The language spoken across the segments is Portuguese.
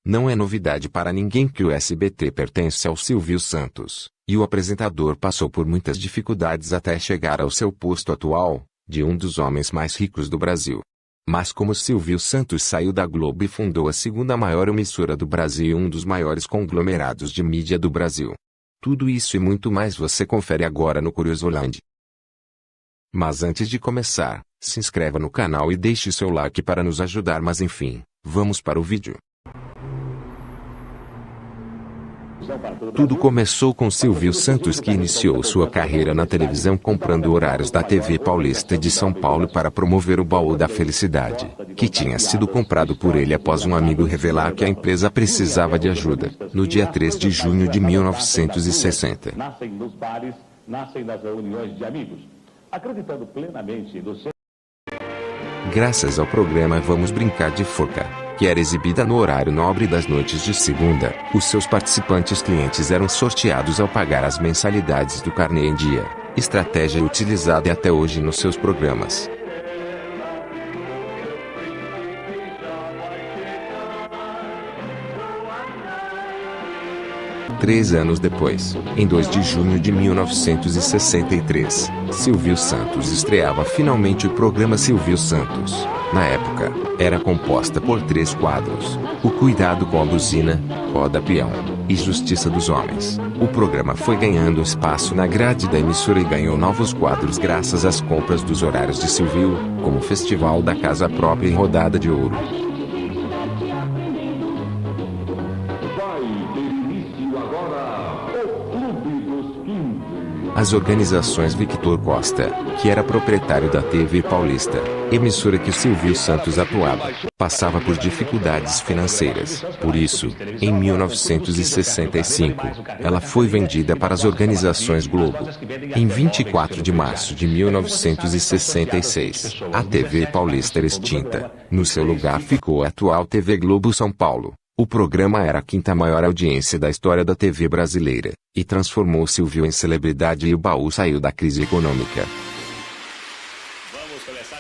Não é novidade para ninguém que o SBT pertence ao Silvio Santos, e o apresentador passou por muitas dificuldades até chegar ao seu posto atual, de um dos homens mais ricos do Brasil. Mas como Silvio Santos saiu da Globo e fundou a segunda maior emissora do Brasil e um dos maiores conglomerados de mídia do Brasil. Tudo isso e muito mais você confere agora no Curiosoland. Mas antes de começar, se inscreva no canal e deixe seu like para nos ajudar. Mas enfim, vamos para o vídeo. Tudo começou com Silvio Santos, que iniciou sua carreira na televisão comprando horários da TV Paulista de São Paulo para promover o Baú da Felicidade, que tinha sido comprado por ele após um amigo revelar que a empresa precisava de ajuda, no dia 3 de junho de 1960. Nascem nos bares, nascem nas reuniões de amigos, acreditando plenamente no seu... Graças ao programa Vamos Brincar de Foca, que era exibida no horário nobre das noites de segunda, os seus participantes clientes eram sorteados ao pagar as mensalidades do carnê em dia, estratégia utilizada até hoje nos seus programas. Três anos depois, em 2 de junho de 1963, Silvio Santos estreava finalmente o programa Silvio Santos. Na época, era composta por 3 quadros: O Cuidado com a Buzina, Roda Peão e Justiça dos Homens. O programa foi ganhando espaço na grade da emissora e ganhou novos quadros graças às compras dos horários de Silvio, como o Festival da Casa Própria e Rodada de Ouro. As organizações Victor Costa, que era proprietário da TV Paulista, emissora que Silvio Santos atuava, passava por dificuldades financeiras. Por isso, em 1965, ela foi vendida para as organizações Globo. Em 24 de março de 1966, a TV Paulista era extinta. No seu lugar ficou a atual TV Globo São Paulo. O programa era a 5ª maior audiência da história da TV brasileira, e transformou Silvio em celebridade e o Baú saiu da crise econômica.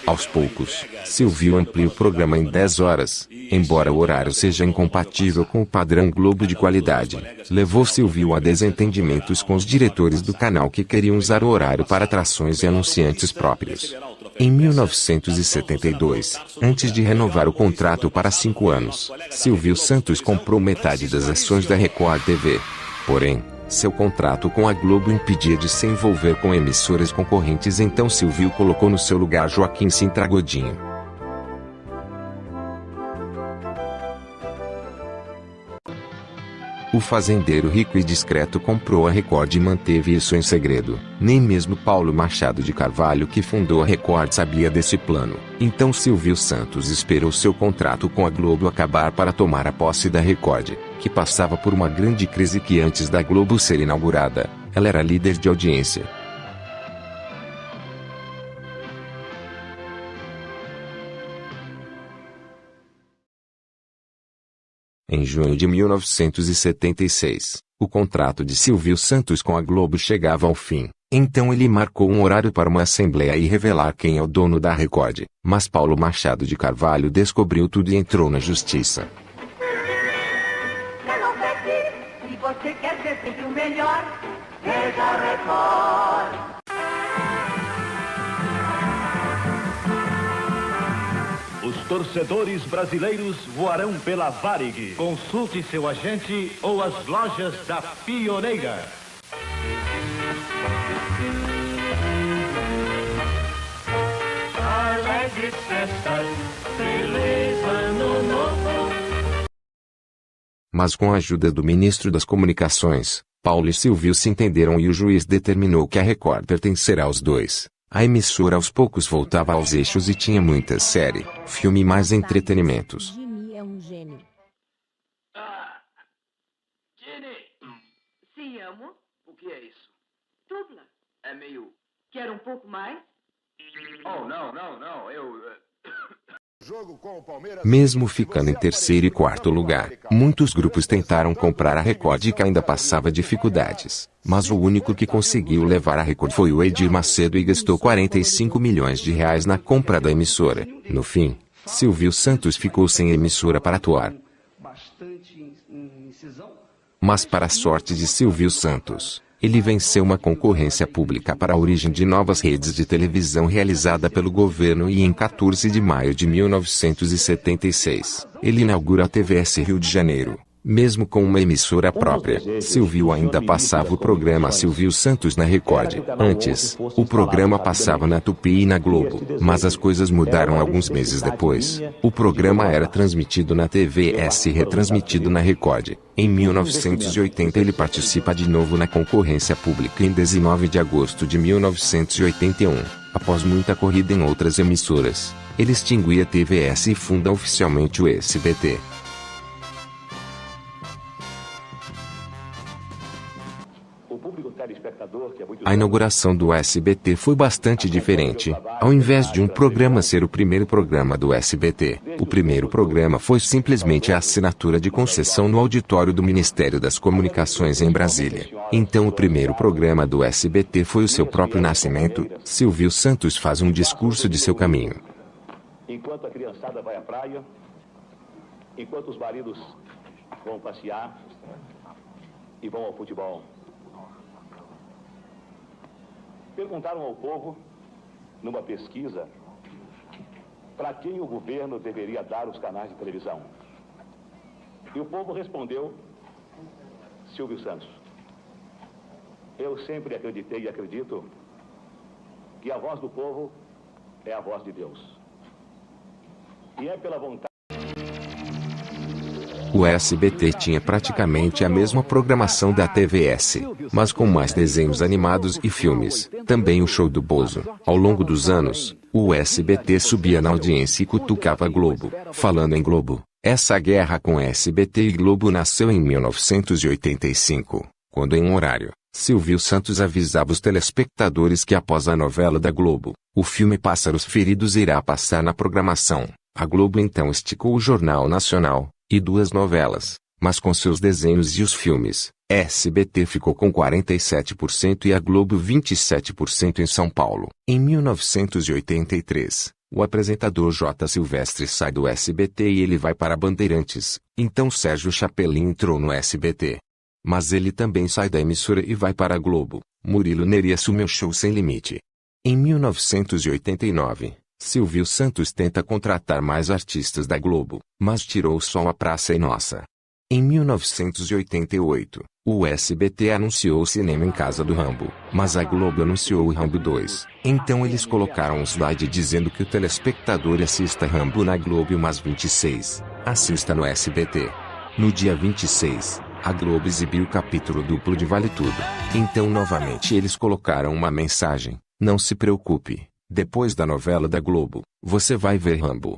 Aos poucos, Silvio amplia o programa em 10 horas, embora o horário seja incompatível com o padrão Globo de qualidade. Levou Silvio a desentendimentos com os diretores do canal que queriam usar o horário para atrações e anunciantes próprios. Em 1972, antes de renovar o contrato para 5 anos, Silvio Santos comprou metade das ações da Record TV. Porém, seu contrato com a Globo impedia de se envolver com emissoras concorrentes, então Silvio colocou no seu lugar Joaquim Sintra Godinho. O fazendeiro rico e discreto comprou a Record e manteve isso em segredo. Nem mesmo Paulo Machado de Carvalho, que fundou a Record, sabia desse plano. Então Silvio Santos esperou seu contrato com a Globo acabar para tomar a posse da Record, que passava por uma grande crise que antes da Globo ser inaugurada, ela era líder de audiência. Em junho de 1976, o contrato de Silvio Santos com a Globo chegava ao fim. Então ele marcou um horário para uma assembleia e revelar quem é o dono da Record. Mas Paulo Machado de Carvalho descobriu tudo e entrou na justiça. Eu não sei se você quer ser sempre o melhor, veja a Record. Os torcedores brasileiros voarão pela Varig. Consulte seu agente ou as lojas da Pioneira. Alegres festas, feliz ano novo. Mas com a ajuda do ministro das Comunicações, Paulo e Silvio se entenderam e o juiz determinou que a Record pertencerá aos dois. A emissora aos poucos voltava aos eixos e tinha muita série, filme e mais entretenimentos. Ginny é um gênio. Ginny! Sim, amo. O que é isso? Dupla. É meio... Quer um pouco mais? Oh, não, eu... Mesmo ficando em terceiro e quarto lugar, muitos grupos tentaram comprar a Record e que ainda passava dificuldades. Mas o único que conseguiu levar a Record foi o Edir Macedo e gastou R$ 45 milhões na compra da emissora. No fim, Silvio Santos ficou sem emissora para atuar. Bastante Mas para a sorte de Silvio Santos, ele venceu uma concorrência pública para a origem de novas redes de televisão realizada pelo governo e em 14 de maio de 1976, ele inaugura a TVS Rio de Janeiro. Mesmo com uma emissora própria, Silvio ainda passava o programa Silvio Santos na Record. Antes, o programa passava na Tupi e na Globo, mas as coisas mudaram alguns meses depois. O programa era transmitido na TVS e retransmitido na Record. Em 1980 ele participa de novo na concorrência pública em 19 de agosto de 1981. Após muita corrida em outras emissoras, ele extingue a TVS e funda oficialmente o SBT. A inauguração do SBT foi bastante diferente. Ao invés de um programa ser o primeiro programa do SBT, o primeiro programa foi simplesmente a assinatura de concessão no auditório do Ministério das Comunicações em Brasília. Então o primeiro programa do SBT foi o seu próprio nascimento. Silvio Santos faz um discurso de seu caminho. Enquanto a criançada vai à praia, enquanto os maridos vão passear e vão ao futebol. Perguntaram ao povo, numa pesquisa, para quem o governo deveria dar os canais de televisão. E o povo respondeu, Silvio Santos. Eu sempre acreditei e acredito que a voz do povo é a voz de Deus. E é pela vontade... O SBT tinha praticamente a mesma programação da TVS, mas com mais desenhos animados e filmes. Também o show do Bozo. Ao longo dos anos, o SBT subia na audiência e cutucava a Globo. Falando em Globo, essa guerra com SBT e Globo nasceu em 1985, quando em um horário, Silvio Santos avisava os telespectadores que após a novela da Globo, o filme Pássaros Feridos irá passar na programação. A Globo então esticou o Jornal Nacional e duas novelas, mas com seus desenhos e os filmes, SBT ficou com 47% e a Globo 27% em São Paulo. Em 1983, o apresentador J. Silvestre sai do SBT e ele vai para Bandeirantes, então Sérgio Chapelin entrou no SBT. Mas ele também sai da emissora e vai para a Globo. Murilo Neri assume o Show Sem Limite. Em 1989, Silvio Santos tenta contratar mais artistas da Globo, mas tirou só a Praça é Nossa. Em 1988, o SBT anunciou o cinema em casa do Rambo, mas a Globo anunciou o Rambo 2. Então eles colocaram um slide dizendo que o telespectador assista Rambo na Globo, mas 26, assista no SBT. No dia 26, a Globo exibiu o capítulo duplo de Vale Tudo. Então novamente eles colocaram uma mensagem: não se preocupe. Depois da novela da Globo, você vai ver Rambo.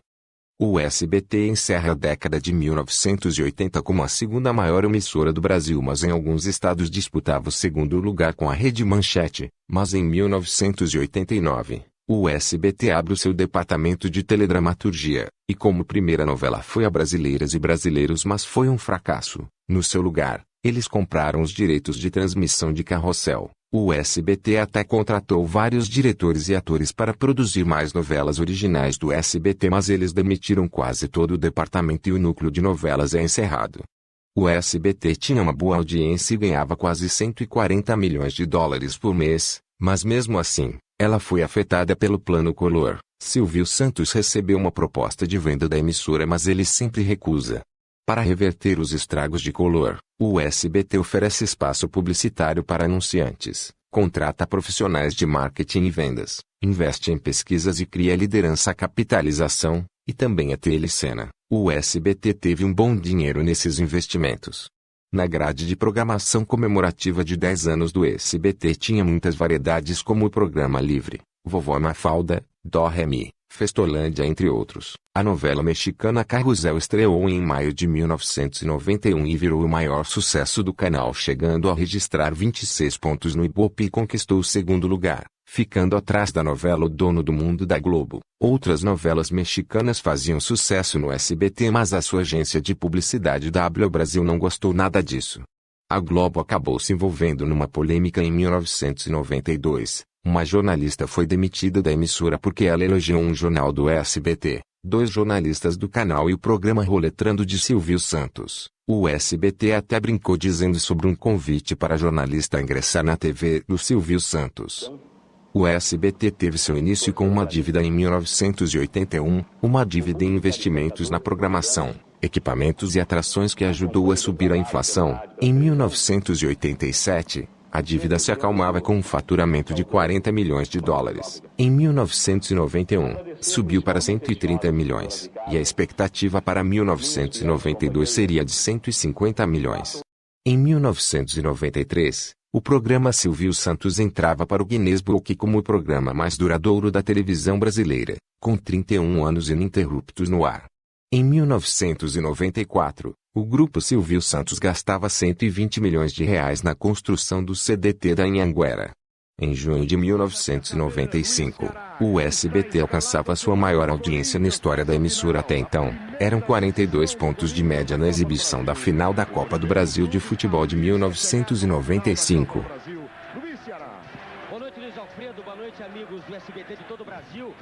O SBT encerra a década de 1980 como a segunda maior emissora do Brasil, mas em alguns estados disputava o segundo lugar com a Rede Manchete. Mas em 1989, o SBT abre o seu departamento de teledramaturgia, e como primeira novela foi a Brasileiras e Brasileiros, mas foi um fracasso. No seu lugar, eles compraram os direitos de transmissão de Carrossel. O SBT até contratou vários diretores e atores para produzir mais novelas originais do SBT, mas eles demitiram quase todo o departamento e o núcleo de novelas é encerrado. O SBT tinha uma boa audiência e ganhava quase 140 milhões de dólares por mês, mas mesmo assim, ela foi afetada pelo Plano Collor. Silvio Santos recebeu uma proposta de venda da emissora, mas ele sempre recusa. Para reverter os estragos de Collor, o SBT oferece espaço publicitário para anunciantes, contrata profissionais de marketing e vendas, investe em pesquisas e cria liderança, capitalização, e também a telecena. O SBT teve um bom dinheiro nesses investimentos. Na grade de programação comemorativa de 10 anos do SBT tinha muitas variedades como o Programa Livre, Vovó Mafalda, Dó Ré Mi, Festolândia, entre outros. A novela mexicana Carrossel estreou em maio de 1991 e virou o maior sucesso do canal, chegando a registrar 26 pontos no Ibope e conquistou o segundo lugar, ficando atrás da novela O Dono do Mundo da Globo. Outras novelas mexicanas faziam sucesso no SBT, mas a sua agência de publicidade W Brasil não gostou nada disso. A Globo acabou se envolvendo numa polêmica em 1992. Uma jornalista foi demitida da emissora porque ela elogiou um jornal do SBT. 2 jornalistas do canal e o programa Roletrando de Silvio Santos, O SBT até brincou dizendo sobre um convite para jornalista ingressar na TV do Silvio Santos. O SBT teve seu início com uma dívida em 1981, uma dívida em investimentos na programação, equipamentos e atrações que ajudou a subir a inflação. Em 1987, a dívida se acalmava com um faturamento de 40 milhões de dólares. Em 1991, subiu para 130 milhões, e a expectativa para 1992 seria de 150 milhões. Em 1993, o programa Silvio Santos entrava para o Guinness Book como o programa mais duradouro da televisão brasileira, com 31 anos ininterruptos no ar. Em 1994, o grupo Silvio Santos gastava 120 milhões de reais na construção do CDT da Anhanguera. Em junho de 1995, o SBT alcançava sua maior audiência na história da emissora até então. Eram 42 pontos de média na exibição da final da Copa do Brasil de Futebol de 1995. Boa noite, Luiz Alfredo. Boa noite, amigos do SBT de todo o Brasil.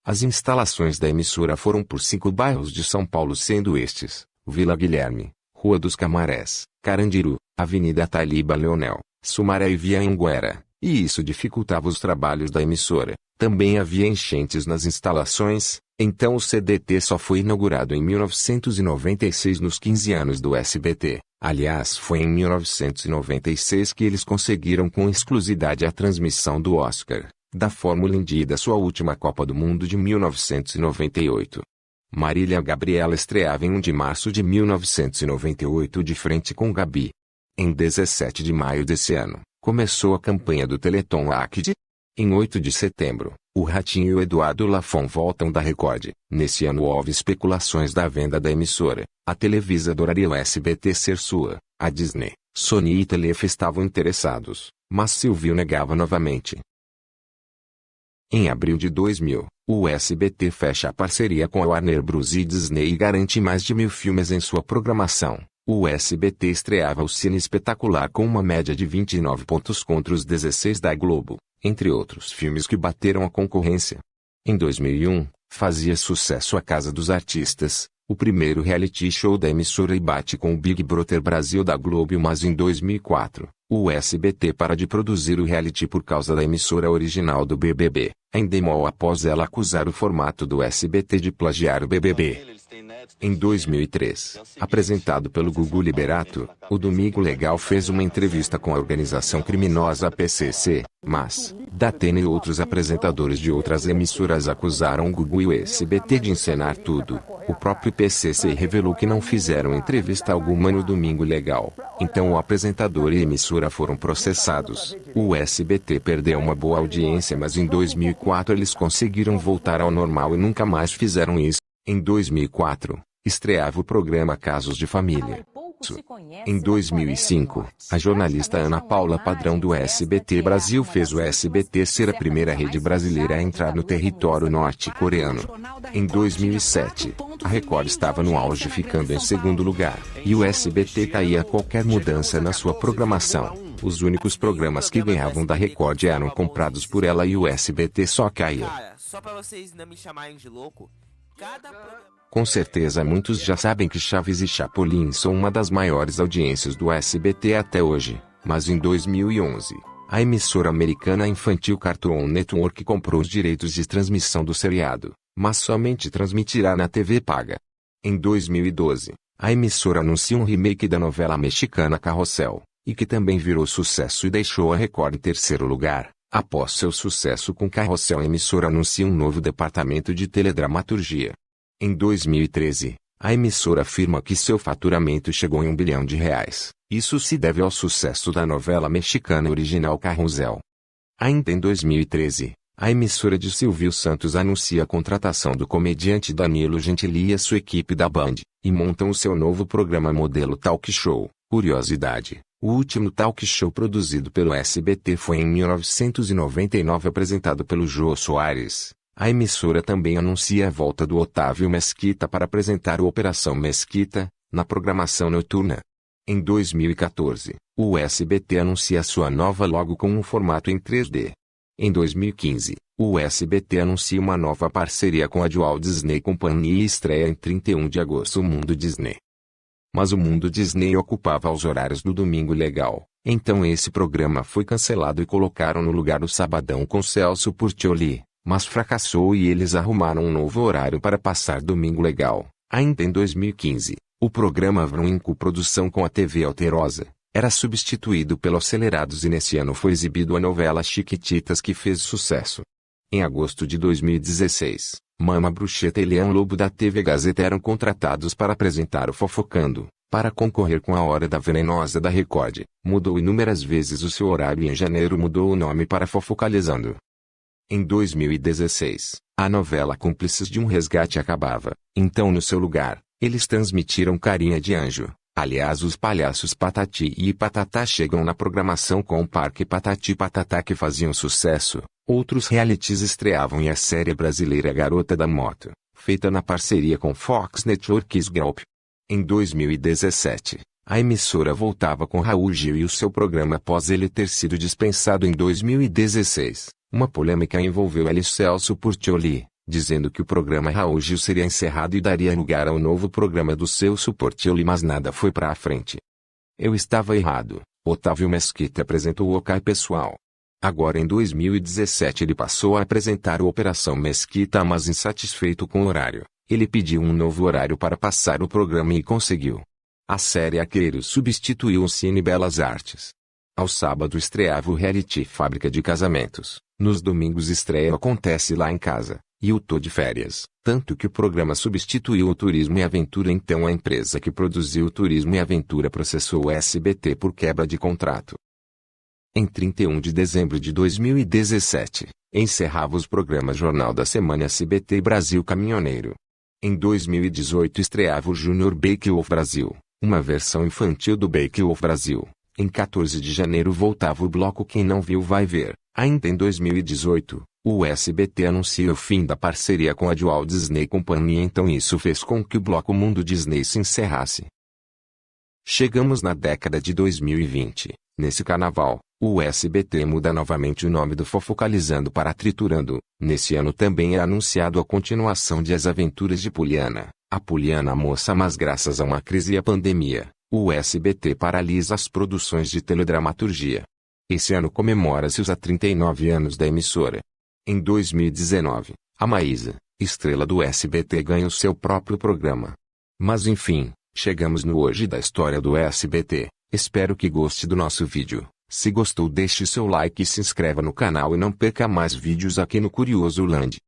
As instalações da emissora foram por 5 bairros de São Paulo, sendo estes: Vila Guilherme, Rua dos Camarés, Carandiru, Avenida Taliba Leonel, Sumaré e Via Anhanguera, e isso dificultava os trabalhos da emissora. Também havia enchentes nas instalações, então o CDT só foi inaugurado em 1996 nos 15 anos do SBT. Aliás, foi em 1996 que eles conseguiram com exclusividade a transmissão do Oscar, da Fórmula Indy e da sua última Copa do Mundo de 1998. Marília Gabriela estreava em 1 de março de 1998 de frente com Gabi. Em 17 de maio desse ano, começou a campanha do Teleton Acde. Em 8 de setembro, o Ratinho e o Eduardo Lafon voltam da Record. Nesse ano houve especulações da venda da emissora. A Televisa adoraria o SBT ser sua. A Disney, Sony e Telefe estavam interessados, mas Silvio negava novamente. Em abril de 2000, o SBT fecha a parceria com a Warner Bros. E Disney e garante mais de 1.000 filmes em sua programação. O SBT estreava o Cine Espetacular com uma média de 29 pontos contra os 16 da Globo, entre outros filmes que bateram a concorrência. Em 2001, fazia sucesso A Casa dos Artistas, o primeiro reality show da emissora e bate com o Big Brother Brasil da Globo, mas em 2004, o SBT para de produzir o reality por causa da emissora original do BBB, em Endemol após ela acusar o formato do SBT de plagiar o BBB. Em 2003, apresentado pelo Gugu Liberato, o Domingo Legal fez uma entrevista com a organização criminosa PCC, mas, Datena e outros apresentadores de outras emissoras acusaram o Gugu e o SBT de encenar tudo. O próprio PCC revelou que não fizeram entrevista alguma no Domingo Legal, então o apresentador e a emissora foram processados. O SBT perdeu uma boa audiência, mas em 2004 eles conseguiram voltar ao normal e nunca mais fizeram isso. Em 2004, estreava o programa Casos de Família. Em 2005, a jornalista Ana Paula Padrão do SBT Brasil fez o SBT ser a primeira rede brasileira a entrar no território norte-coreano. Em 2007, a Record estava no auge, ficando em segundo lugar, e o SBT caía a qualquer mudança na sua programação. Os únicos programas que ganhavam da Record eram comprados por ela e o SBT só caía. Cara, só pra vocês não me chamarem de louco, com certeza muitos já sabem que Chaves e Chapolin são uma das maiores audiências do SBT até hoje, mas em 2011, a emissora americana infantil Cartoon Network comprou os direitos de transmissão do seriado, mas somente transmitirá na TV paga. Em 2012, a emissora anuncia um remake da novela mexicana Carrossel, e que também virou sucesso e deixou a Record em terceiro lugar. Após seu sucesso com Carrossel, a emissora anuncia um novo departamento de teledramaturgia. Em 2013, a emissora afirma que seu faturamento chegou em R$1 bilhão. Isso se deve ao sucesso da novela mexicana original Carrossel. Ainda em 2013, a emissora de Silvio Santos anuncia a contratação do comediante Danilo Gentili e a sua equipe da Band, e montam o seu novo programa modelo talk show. Curiosidade: o último talk show produzido pelo SBT foi em 1999, apresentado pelo Jô Soares. A emissora também anuncia a volta do Otávio Mesquita para apresentar o Operação Mesquita, na programação noturna. Em 2014, o SBT anuncia sua nova logo com um formato em 3D. Em 2015, o SBT anuncia uma nova parceria com a Walt Disney Company e estreia em 31 de agosto o Mundo Disney. Mas o mundo Disney ocupava os horários do Domingo Legal, então esse programa foi cancelado e colocaram no lugar o Sabadão com Celso Portiolli, mas fracassou e eles arrumaram um novo horário para passar Domingo Legal. Ainda em 2015, o programa Vroom em coprodução com a TV Alterosa era substituído pelo Acelerados e nesse ano foi exibido a novela Chiquititas que fez sucesso. Em agosto de 2016, Mama Brucheta e Leão Lobo da TV Gazeta eram contratados para apresentar o Fofocando, para concorrer com a Hora da Venenosa da Record. Mudou inúmeras vezes o seu horário e em janeiro mudou o nome para Fofocalizando. Em 2016, a novela Cúmplices de um Resgate acabava, então no seu lugar, eles transmitiram Carinha de Anjo. Aliás, os palhaços Patati e Patatá chegam na programação com o Parque Patati e Patatá que faziam sucesso. Outros realities estreavam e a série brasileira Garota da Moto, feita na parceria com Fox Networks Group. Em 2017, a emissora voltava com Raul Gil e o seu programa após ele ter sido dispensado em 2016. Uma polêmica envolveu ele e Celso Portiolli, dizendo que o programa Raul Gil seria encerrado e daria lugar ao novo programa do Celso Portiolli, mas nada foi pra frente. Eu estava errado. Otávio Mesquita apresentou o OK Pessoal. Agora em 2017 ele passou a apresentar o Operação Mesquita, mas insatisfeito com o horário, ele pediu um novo horário para passar o programa e conseguiu. A série Aqueiros substituiu o Cine Belas Artes. Ao sábado estreava o reality Fábrica de Casamentos, nos domingos estreia Acontece Lá em Casa, e o Tô de Férias, tanto que o programa substituiu o Turismo e Aventura. Então a empresa que produziu o Turismo e Aventura processou o SBT por quebra de contrato. Em 31 de dezembro de 2017, encerrava os programas Jornal da Semana SBT e Brasil Caminhoneiro. Em 2018 estreava o Junior Bake Off Brasil, uma versão infantil do Bake Off Brasil. Em 14 de janeiro voltava o bloco Quem Não Viu Vai Ver. Ainda em 2018, o SBT anuncia o fim da parceria com a Walt Disney Company, então isso fez com que o bloco Mundo Disney se encerrasse. Chegamos na década de 2020. Nesse carnaval, o SBT muda novamente o nome do Fofocalizando para Triturando. Nesse ano também é anunciado a continuação de As Aventuras de Poliana, a Poliana Moça, mas graças a uma crise e a pandemia, o SBT paralisa as produções de teledramaturgia. Esse ano comemora-se os 39 anos da emissora. Em 2019, a Maísa, estrela do SBT, ganha o seu próprio programa. Mas enfim, chegamos no hoje da história do SBT. Espero que goste do nosso vídeo. Se gostou, deixe seu like e se inscreva no canal e não perca mais vídeos aqui no Curioso Land.